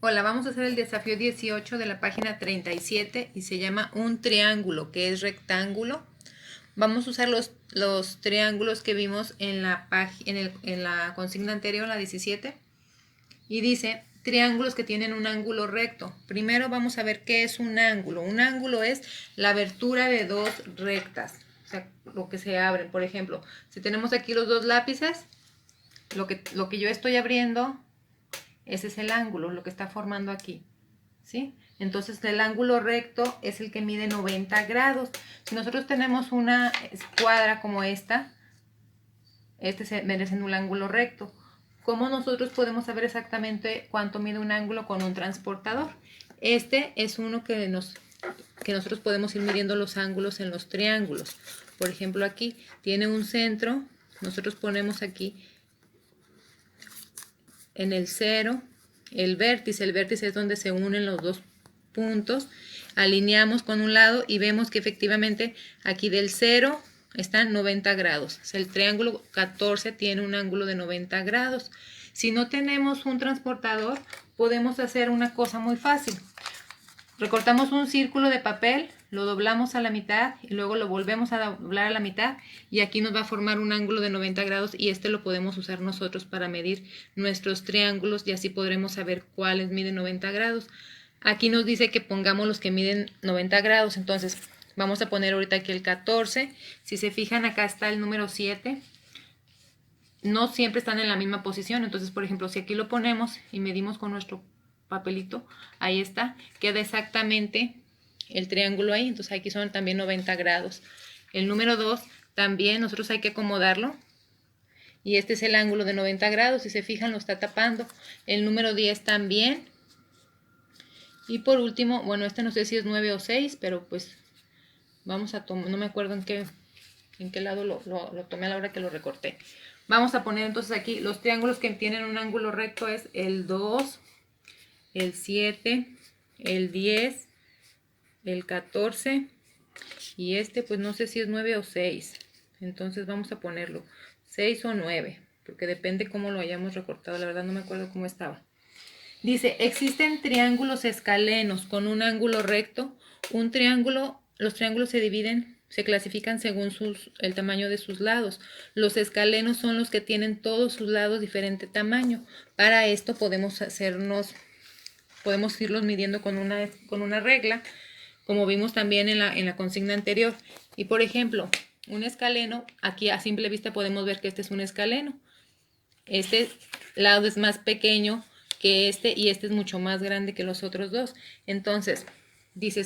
Hola, vamos a hacer el desafío 18 de la página 37 y se llama un triángulo que es rectángulo. Vamos a usar los triángulos que vimos en la consigna anterior, la 17, y dice triángulos que tienen un ángulo recto. Primero vamos a ver qué es un ángulo. Un ángulo es la abertura de dos rectas, o sea, lo que se abren. Por ejemplo, si tenemos aquí los dos lápices, lo que yo estoy abriendo, ese es el ángulo, lo que está formando aquí, ¿sí? Entonces el ángulo recto es el que mide 90 grados. Si nosotros tenemos una escuadra como esta, este viene siendo un ángulo recto. ¿Cómo nosotros podemos saber exactamente cuánto mide un ángulo con un transportador? Este es uno que nosotros podemos ir midiendo los ángulos en los triángulos. Por ejemplo, aquí tiene un centro, nosotros ponemos aquí en el 0 el vértice es donde se unen los dos puntos, alineamos con un lado y vemos que efectivamente aquí del 0 están 90 grados. O sea, el triángulo 14 tiene un ángulo de 90 grados. Si no tenemos un transportador, podemos hacer una cosa muy fácil. Recortamos un círculo de papel, lo doblamos a la mitad y luego lo volvemos a doblar a la mitad y aquí nos va a formar un ángulo de 90 grados y este lo podemos usar nosotros para medir nuestros triángulos y así podremos saber cuáles miden 90 grados. Aquí nos dice que pongamos los que miden 90 grados, entonces vamos a poner ahorita aquí el 14. Si se fijan, acá está el número 7. No siempre están en la misma posición, entonces por ejemplo si aquí lo ponemos y medimos con nuestro papelito, ahí está, queda exactamente el triángulo ahí, entonces aquí son también 90 grados. El número 2 también nosotros hay que acomodarlo y este es el ángulo de 90 grados, si se fijan lo está tapando. El número 10 también. Y por último, bueno, este no sé si es 9 o 6, pero pues vamos a tomar, no me acuerdo en qué lado lo tomé a la hora que lo recorté. Vamos a poner entonces aquí los triángulos que tienen un ángulo recto es el 2, el 7, el 10, el 14 y este pues no sé si es 9 o 6. Entonces vamos a ponerlo 6 o 9, porque depende cómo lo hayamos recortado, la verdad no me acuerdo cómo estaba. Dice, existen triángulos escalenos con un ángulo recto. Los triángulos se clasifican según el tamaño de sus lados. Los escalenos son los que tienen todos sus lados diferente tamaño. Para esto podemos irlos midiendo con una regla, como vimos también en la consigna anterior. Y por ejemplo, un escaleno, aquí a simple vista podemos ver que este es un escaleno. Este lado es más pequeño que este y este es mucho más grande que los otros dos. Entonces, dice,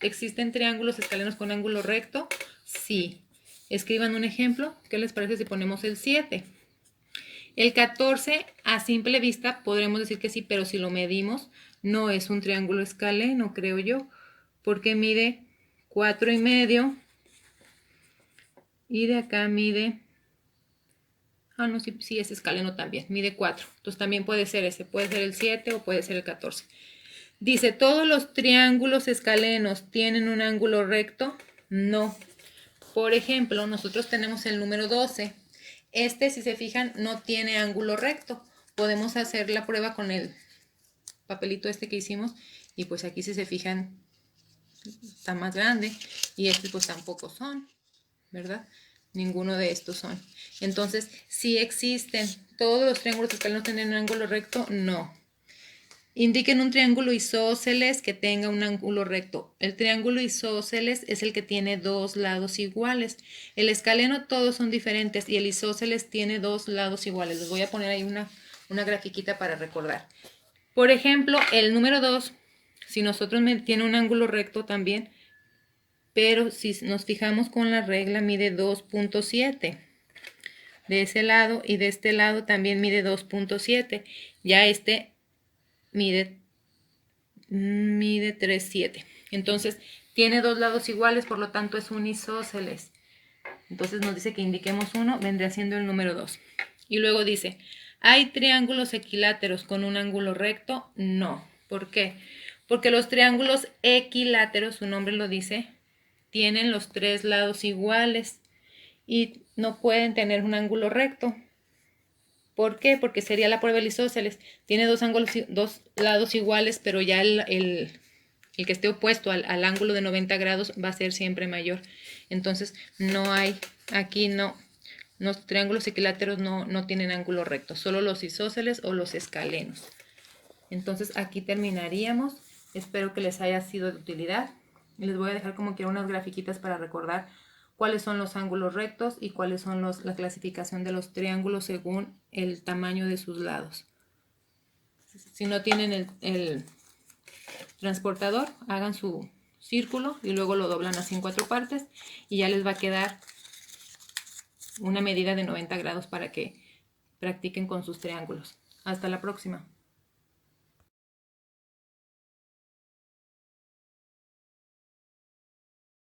¿existen triángulos escalenos con ángulo recto? Sí. Escriban un ejemplo. ¿Qué les parece si ponemos el 7? El 14, a simple vista, podremos decir que sí, pero si lo medimos, no es un triángulo escaleno, creo yo, porque mide 4,5 y de acá mide... Ah, no, sí es escaleno también, mide 4. Entonces también puede ser ese, puede ser el 7 o puede ser el 14. Dice, ¿todos los triángulos escalenos tienen un ángulo recto? No. Por ejemplo, nosotros tenemos el número 12. Este, si se fijan, no tiene ángulo recto. Podemos hacer la prueba con el papelito este que hicimos y pues aquí si se fijan está más grande y este pues tampoco son, ¿verdad? Ninguno de estos son. Entonces, ¿sí existen todos los triángulos escalenos tienen un ángulo recto? No. Indiquen un triángulo isósceles que tenga un ángulo recto. El triángulo isósceles es el que tiene dos lados iguales. El escaleno todos son diferentes y el isósceles tiene dos lados iguales. Les voy a poner ahí una grafiquita para recordar. Por ejemplo, el número 2, si nosotros tiene un ángulo recto también, pero si nos fijamos con la regla mide 2,7 de ese lado y de este lado también mide 2,7. Ya este mide 3,7. Entonces tiene dos lados iguales, por lo tanto es un isósceles. Entonces nos dice que indiquemos uno, vendría siendo el número 2. Y luego dice, ¿hay triángulos equiláteros con un ángulo recto? No. ¿Por qué? Porque los triángulos equiláteros, su nombre lo dice, tienen los tres lados iguales y no pueden tener un ángulo recto. ¿Por qué? Porque sería la prueba del isósceles. Tiene dos lados iguales, pero ya el que esté opuesto al ángulo de 90 grados va a ser siempre mayor. Entonces, no hay, aquí no, los triángulos equiláteros no tienen ángulo recto, solo los isósceles o los escalenos. Entonces, aquí terminaríamos. Espero que les haya sido de utilidad. Les voy a dejar como quiera unas grafiquitas para recordar cuáles son los ángulos rectos y cuáles son la clasificación de los triángulos según el tamaño de sus lados. Si no tienen el transportador, hagan su círculo y luego lo doblan así en 4 partes y ya les va a quedar una medida de 90 grados para que practiquen con sus triángulos. Hasta la próxima.